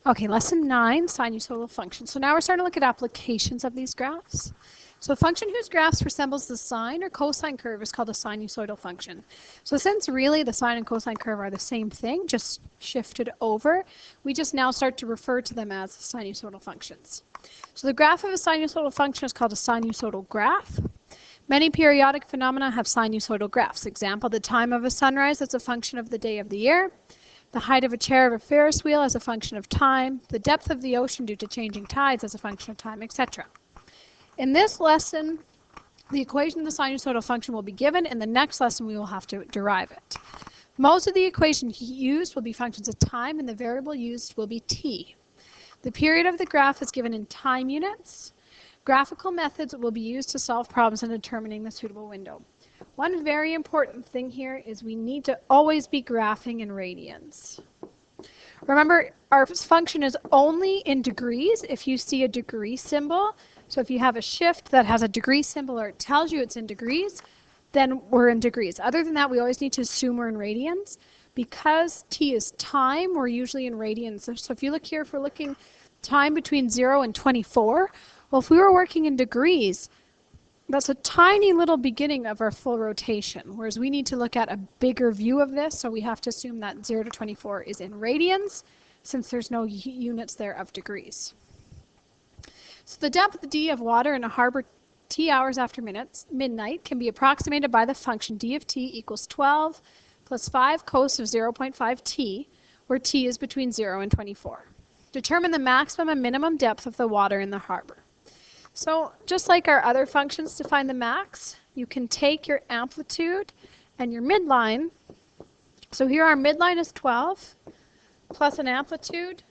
Okay, lesson 9, sinusoidal functions. So now we're starting to look at applications of these graphs. So a function whose graphs resembles the sine or cosine curve is called a sinusoidal function. So since really the sine and cosine curve are the same thing, just shifted over, we just now start to refer to them as sinusoidal functions. So the graph of a sinusoidal function is called a sinusoidal graph. Many periodic phenomena have sinusoidal graphs. Example, the time of a sunrise is a function of the day of the year. The height of a chair of a Ferris wheel as a function of time. The depth of the ocean due to changing tides as a function of time, etc. In this lesson, the equation of the sinusoidal function will be given. In the next lesson, we will have to derive it. Most of the equations used will be functions of time, and the variable used will be t. The period of the graph is given in time units. Graphical methods will be used to solve problems in determining the suitable window. One very important thing here is we need to always be graphing in radians. Remember, our function is only in degrees if you see a degree symbol. So if you have a shift that has a degree symbol or it tells you it's in degrees, then we're in degrees. Other than that, we always need to assume we're in radians. Because t is time, we're usually in radians. So if you look here, if we're looking time between 0 and 24, well, if we were working in degrees, that's a tiny little beginning of our full rotation, whereas we need to look at a bigger view of this, so we have to assume that 0 to 24 is in radians, since there's no units there of degrees. So the depth d of water in a harbor t hours after midnight can be approximated by the function d of t equals 12 plus 5 cos of 0.5 t, where t is between 0 and 24. Determine the maximum and minimum depth of the water in the harbor. So just like our other functions to find the max, you can take your amplitude and your midline. So here our midline is 12 plus an amplitude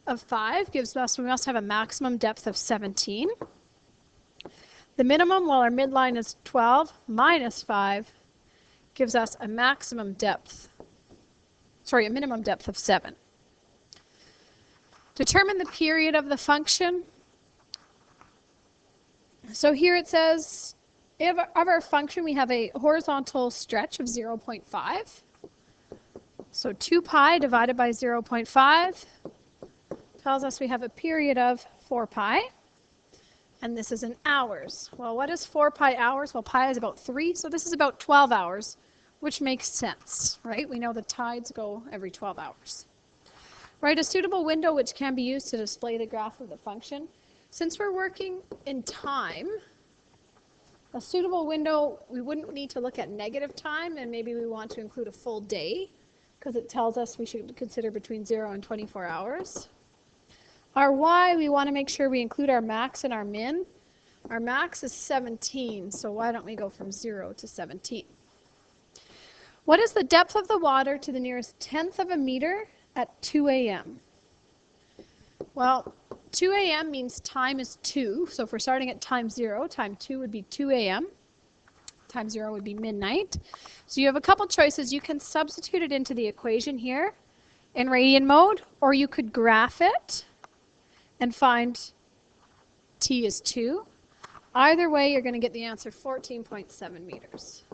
of 5 gives us, we must have a maximum depth of 17. The minimum, well, our midline is 12 minus 5 gives us a maximum depth, a minimum depth of 7. Determine the period of the function. So here it says, of our function, we have a horizontal stretch of 0.5. So 2 pi divided by 0.5 tells us we have a period of 4 pi. And this is in hours. Well, what is 4 pi hours? Well, pi is about 3, so this is about 12 hours, which makes sense, right? We know the tides go every 12 hours. Write a suitable window which can be used to display the graph of the function. Since we're working in time, a suitable window, we wouldn't need to look at negative time, and maybe we want to include a full day, because it tells us we should consider between 0 and 24 hours. Our y, we want to make sure we include our max and our min. Our max is 17, so why don't we go from 0 to 17? What is the depth of the water to the nearest tenth of a meter at 2 a.m.? Well, 2 a.m. means time is 2, so if we're starting at time 0, time 2 would be 2 a.m. Time 0 would be midnight. So you have a couple choices. You can substitute it into the equation here in radian mode, or you could graph it and find t is 2. Either way, you're going to get the answer 14.7 meters.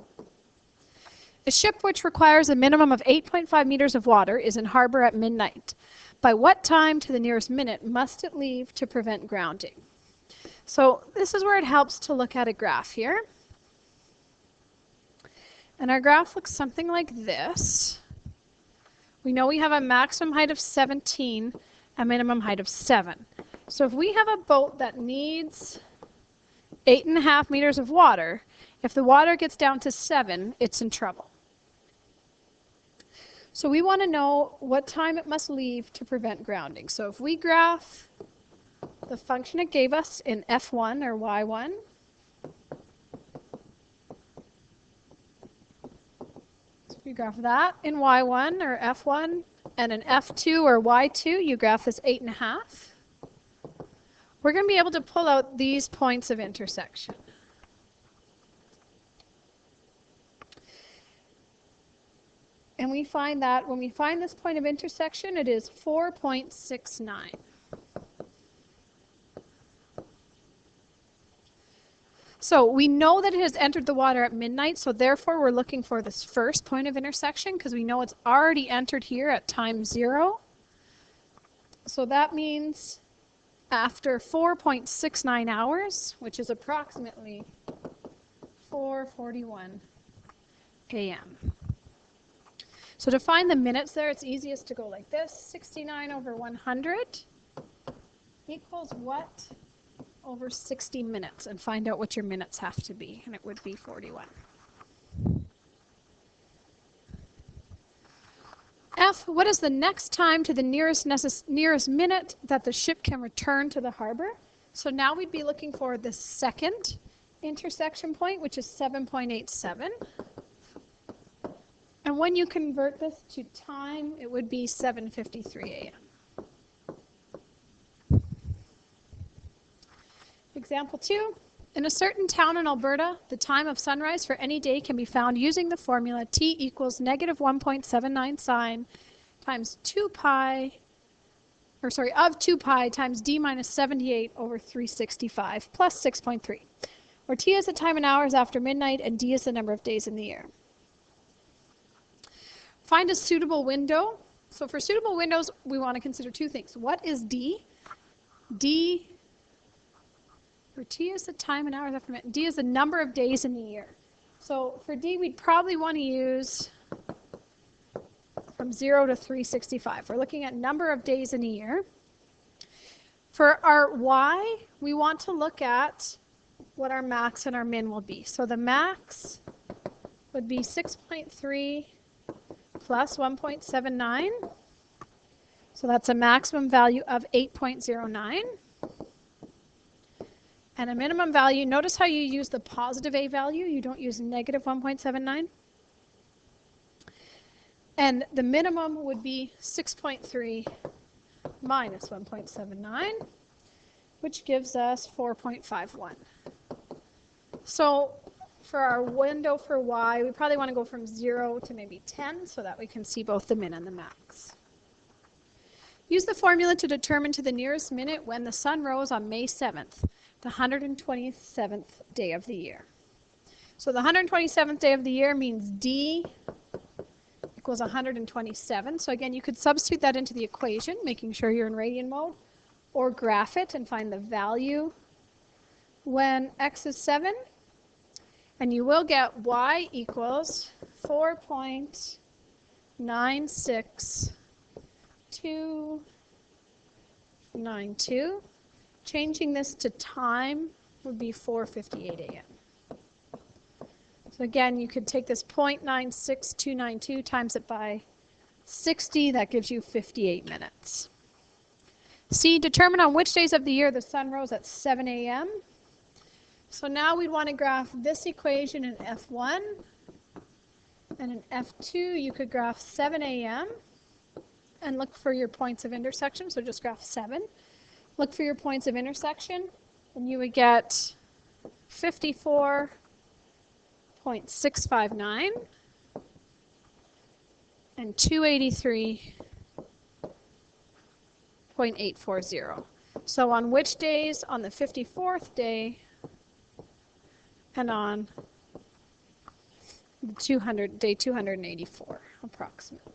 A ship which requires a minimum of 8.5 meters of water is in harbor at midnight. By what time to the nearest minute must it leave to prevent grounding? So this is where it helps to look at a graph here. And our graph looks something like this. We know we have a maximum height of 17, a minimum height of 7. So if we have a boat that needs 8.5 meters of water, if the water gets down to 7, it's in trouble. So we want to know what time it must leave to prevent grounding. So if we graph the function it gave us in f1 or y1, so if you graph that in y1 or f1, and in f2 or y2, you graph this 8.5. We're going to be able to pull out these points of intersection. And we find that when we find this point of intersection, it is 4.69. So we know that it has entered the water at midnight, so therefore we're looking for this first point of intersection because we know it's already entered here at time 0. So that means after 4.69 hours, which is approximately 4:41 a.m. So to find the minutes there, it's easiest to go like this. 69 over 100 equals what over 60 minutes? And find out what your minutes have to be. And it would be 41. F, what is the next time to the nearest minute that the ship can return to the harbor? So now we'd be looking for the second intersection point, which is 7.87. And when you convert this to time, it would be 7:53 a.m. Example 2. In a certain town in Alberta, the time of sunrise for any day can be found using the formula t equals negative 1.79 sine times 2 pi, of 2 pi times d minus 78 over 365 plus 6.3, where t is the time in hours after midnight and d is the number of days in the year. Find a suitable window. So for suitable windows, we want to consider two things. What is d? D, or t is the time in hours after midnight. D is the number of days in the year. So for d, we'd probably want to use from 0 to 365. We're looking at number of days in a year. For our y, we want to look at what our max and our min will be. So the max would be 6.3 plus 1.79. So that's a maximum value of 8.09. And a minimum value, notice how you use the positive a value, you don't use negative 1.79. And the minimum would be 6.3 minus 1.79, which gives us 4.51. So for our window for y, we probably want to go from 0 to maybe 10 so that we can see both the min and the max. Use the formula to determine to the nearest minute when the sun rose on May 7th, the 127th day of the year. So the 127th day of the year means d equals 127. So again, you could substitute that into the equation, making sure you're in radian mode, or graph it and find the value when x is 7. And you will get y equals 4.96292. Changing this to time would be 4:58 a.m. So again, you could take this 0.96292 times it by 60. That gives you 58 minutes. C, determine on which days of the year the sun rose at 7 a.m. So now we'd want to graph this equation in F1, and in F2 you could graph 7 a.m. and look for your points of intersection. So just graph 7. Look for your points of intersection, and you would get 54.659 and 283.840. So on which days? On the 54th day and on the day 284 approximately.